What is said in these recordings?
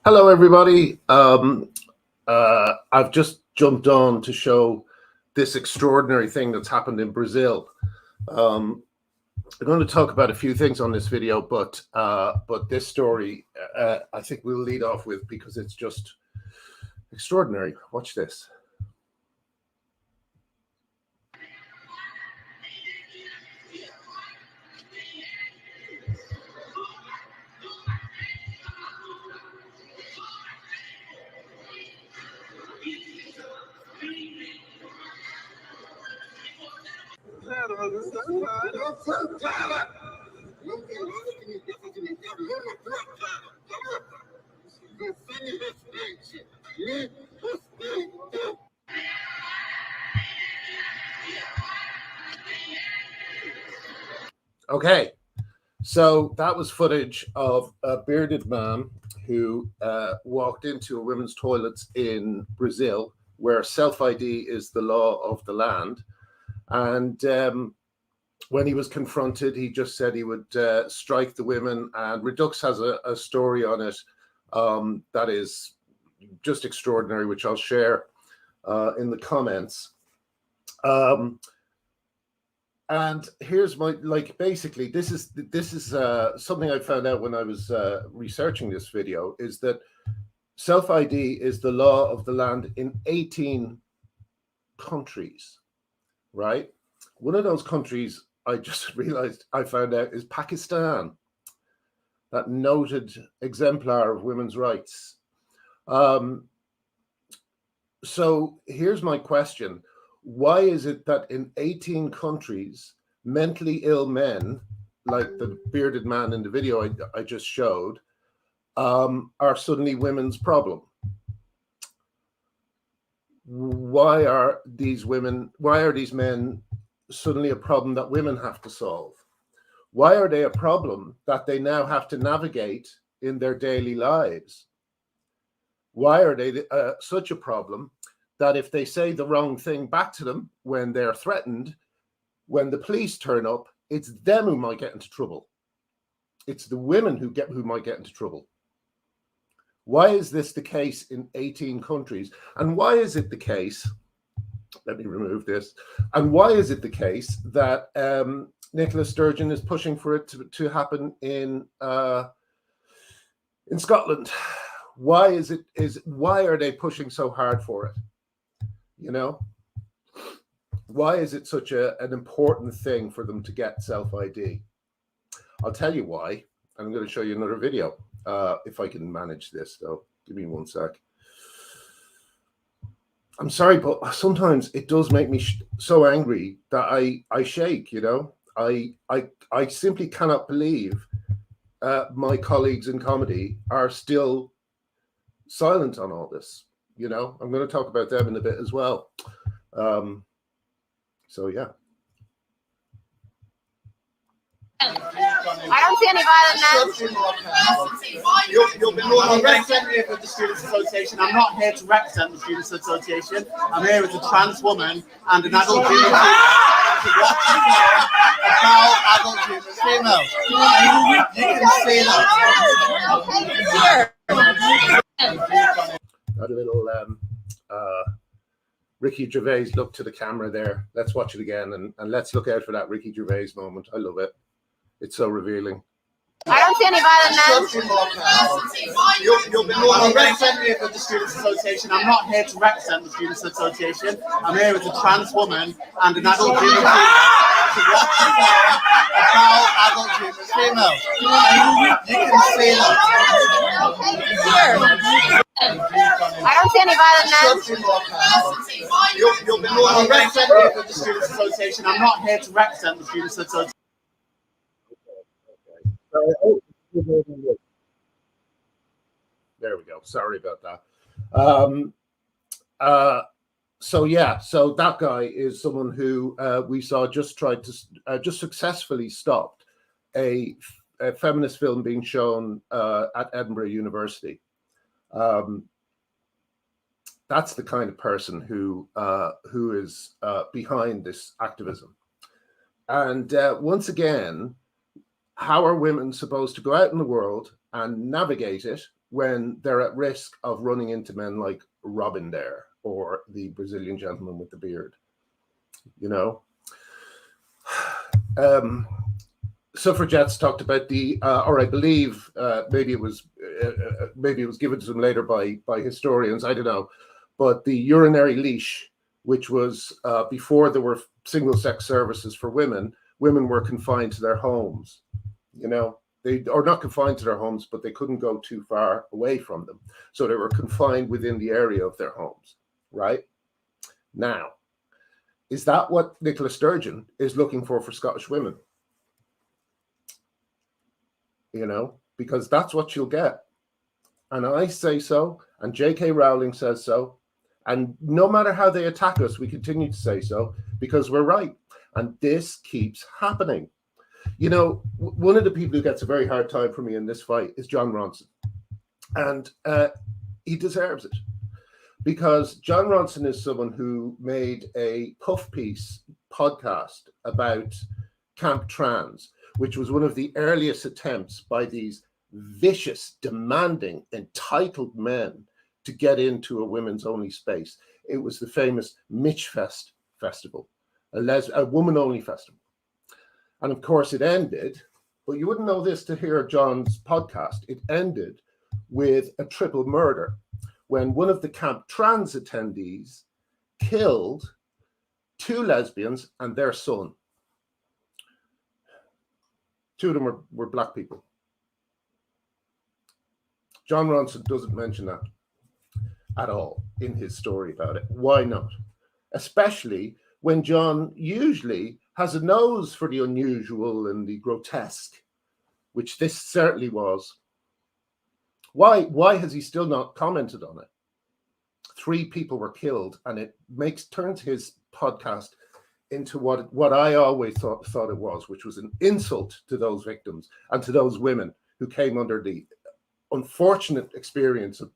Hello, everybody. I've just jumped on to show this extraordinary thing that's happened in Brazil. I'm going to talk about a few things on this video, but this story I think we'll lead off with because it's just extraordinary. Watch this. Okay, so that was footage of a bearded man who walked into a women's toilets in Brazil, where self-ID is the law of the land. And when he was confronted, he just said he would strike the women. And Redux has a story on it that is just extraordinary, which I'll share in the comments. And here's my, basically, this is something I found out when I was researching this video, is that self-ID is the law of the land in 18 countries, right? One of those countries I just realized I found out is Pakistan, that noted exemplar of women's rights. So here's my question. Why is it that in 18 countries, mentally ill men, like the bearded man in the video I just showed, are suddenly women's problem? Why are these men suddenly a problem that women have to solve? Why are they a problem that they now have to navigate in their daily lives? Why are they such a problem that if they say the wrong thing back to them when they're threatened, when the police turn up, it's them who might get into trouble? It's the women who might get into trouble. Why is this the case in 18 countries? And why is it the case, let me remove this, and why is it the case that Nicola Sturgeon is pushing for it to happen in Scotland? Why are they pushing so hard for it? You know, why is it such an important thing for them to get self-ID? I'll tell you why. I'm going to show you another video. If I can manage this, though, give me one sec. I'm sorry, but sometimes it does make me so angry that I shake. You know, I simply cannot believe my colleagues in comedy are still silent on all this. You know, I'm going to talk about them in a bit as well. So yeah. I don't see any violent men. You'll be more than representative of the Students' Association. I'm not here to represent the Students' Association. I'm here as a trans woman and an adult human female to watch about adult human females. You can see that. Got a little Ricky Gervais look to the camera there. Let's watch it again and let's look out for that Ricky Gervais moment. I love it. It's so revealing. I don't see any violent men. You'll be more than representative of the Students' Association. I'm not here to represent the Students' Association. I'm here as a trans woman and an adult human female to watch about adult human females. You can see that. I don't see any violent men. You'll be more than representative of the Students' Association. I'm not here to represent the Students' Association. There we go. Sorry about that. So yeah, so that guy is someone who we saw just tried to just successfully stopped a feminist film being shown at Edinburgh University. That's the kind of person who is behind this activism. And once again, how are women supposed to go out in the world and navigate it when they're at risk of running into men like Robin there or the Brazilian gentleman with the beard, you know. Suffragettes talked about the, or I believe maybe it was given to them later by historians, I don't know, but the urinary leash, which was before there were single-sex services for women, women were confined to their homes, you know. They are not confined to their homes, but they couldn't go too far away from them. So they were confined within the area of their homes, right? Now, is that what Nicola Sturgeon is looking for Scottish women? You know, because that's what you'll get. And I say so, and J.K. Rowling says so. And no matter how they attack us, we continue to say so because we're right. And this keeps happening. You know, one of the people who gets a very hard time for me in this fight is John Ronson. And he deserves it. Because John Ronson is someone who made a puff piece podcast about Camp Trans, which was one of the earliest attempts by these vicious, demanding, entitled men to get into a women's only space. It was the famous Mitchfest Festival, a woman-only festival. And of course it ended, but you wouldn't know this to hear John's podcast, it ended with a triple murder when one of the Camp Trans attendees killed 2 lesbians and their son. 2 of them were black people. John Ronson doesn't mention that at all in his story about it. Why not? Especially when John usually has a nose for the unusual and the grotesque, which this certainly was. Why has he still not commented on it? 3 people were killed, and it turns his podcast into what I always thought it was, which was an insult to those victims and to those women who came under the unfortunate experience of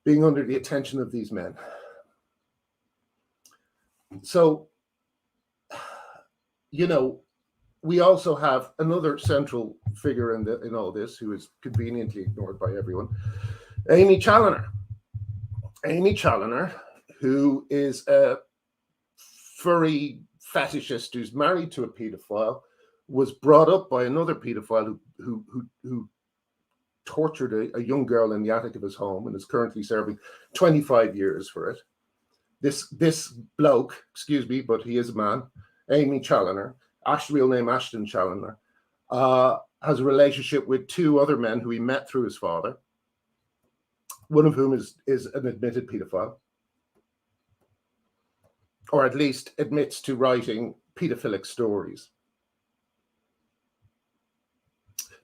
being under the attention of these men. So, you know, we also have another central figure in all this who is conveniently ignored by everyone, Amy Challoner. Amy Challoner, who is a furry fetishist who's married to a paedophile, was brought up by another paedophile who tortured a young girl in the attic of his home and is currently serving 25 years for it. This bloke, excuse me, but he is a man, Amy Challoner, real name Ashton Challoner, has a relationship with 2 other men who he met through his father, one of whom is an admitted paedophile, or at least admits to writing paedophilic stories.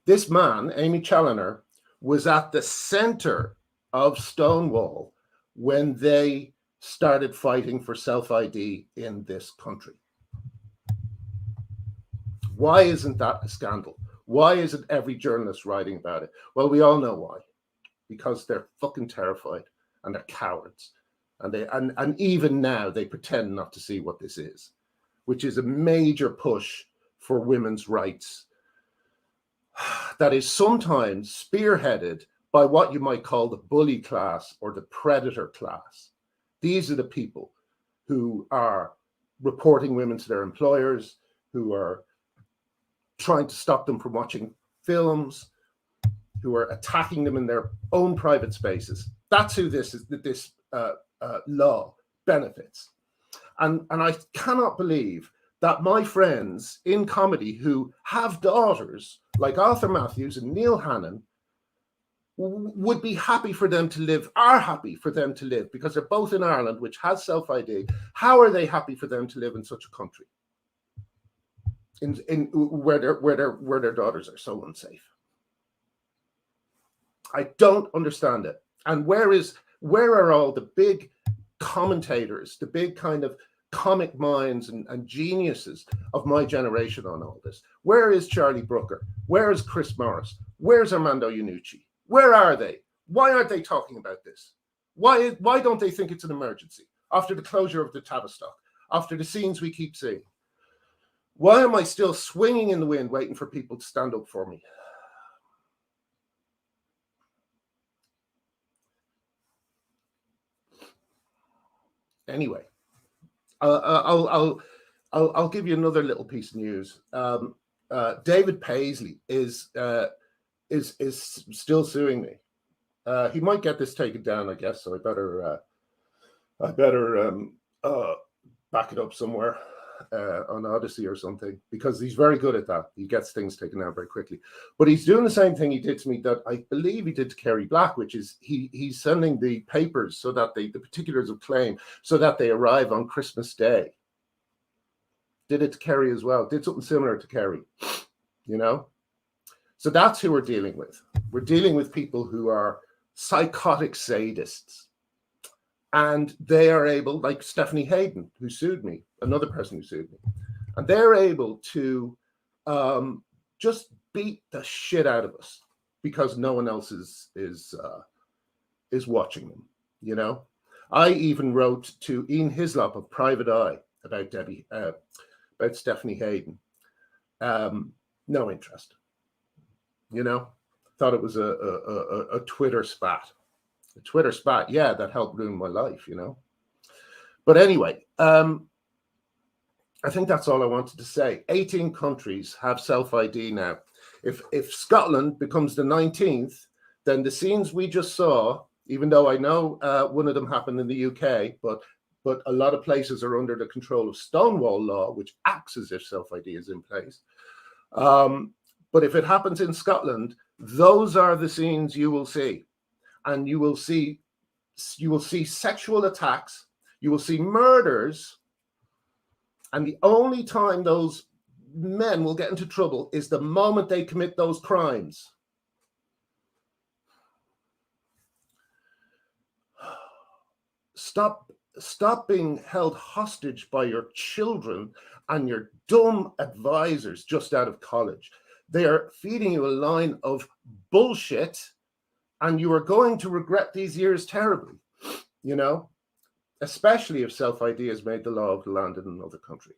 This man, Amy Challoner, was at the center of Stonewall when they started fighting for self-ID in this country. Why isn't that a scandal? Why isn't every journalist writing about it? Well, we all know why. Because they're fucking terrified and they're cowards. And even now they pretend not to see what this is, which is a major push for women's rights that is sometimes spearheaded by what you might call the bully class or the predator class. These are the people who are reporting women to their employers, who are trying to stop them from watching films, who are attacking them in their own private spaces. That's who this law benefits. And I cannot believe that my friends in comedy who have daughters like Arthur Matthews and Neil Hannon would be happy for them to live, are happy for them to live, because they're both in Ireland, which has self-ID. How are they happy for them to live in such a country in where their daughters are so unsafe? I don't understand it. And where are all the big commentators, the big kind of comic minds and geniuses of my generation on all this? Where is Charlie Brooker? Where is Chris Morris? Where's Armando Iannucci? Where are they? Why aren't they talking about this? Why don't they think it's an emergency after the closure of the Tavistock, after the scenes we keep seeing? Why am I still swinging in the wind waiting for people to stand up for me? Anyway, I'll give you another little piece of news. David Paisley is still suing me. He might get this taken down, I guess. So I better back it up somewhere on Odyssey or something, because he's very good at that. He gets things taken down very quickly. But he's doing the same thing he did to me that I believe he did to Kerry Black, which is he's sending the papers so that the particulars of claim so that they arrive on Christmas Day. Did it to Kerry as well. Did something similar to Kerry, you know? So that's who we're dealing with. We're dealing with people who are psychotic sadists. And they are able, like Stephanie Hayden, who sued me, another person who sued me, and they're able to just beat the shit out of us because no one else is watching them. You know, I even wrote to Ian Hislop of Private Eye about Stephanie Hayden. No interest. You know, thought it was a Twitter spat. A Twitter spat, yeah, that helped ruin my life, you know. But anyway, I think that's all I wanted to say. 18 countries have self-ID now. If Scotland becomes the 19th, then the scenes we just saw, even though I know one of them happened in the UK, but a lot of places are under the control of Stonewall law, which acts as if self-ID is in place. But if it happens in Scotland, those are the scenes you will see. And you will see sexual attacks, you will see murders, and the only time those men will get into trouble is the moment they commit those crimes. Stop being held hostage by your children and your dumb advisors just out of college. They are feeding you a line of bullshit, and you are going to regret these years terribly, you know, especially if self-ID has made the law of the land in another country.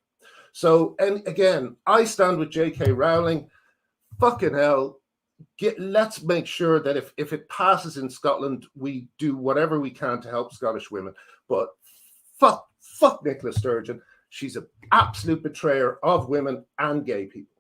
So, and again, I stand with J.K. Rowling. Fucking hell, let's make sure that if it passes in Scotland, we do whatever we can to help Scottish women. But fuck Nicola Sturgeon. She's an absolute betrayer of women and gay people.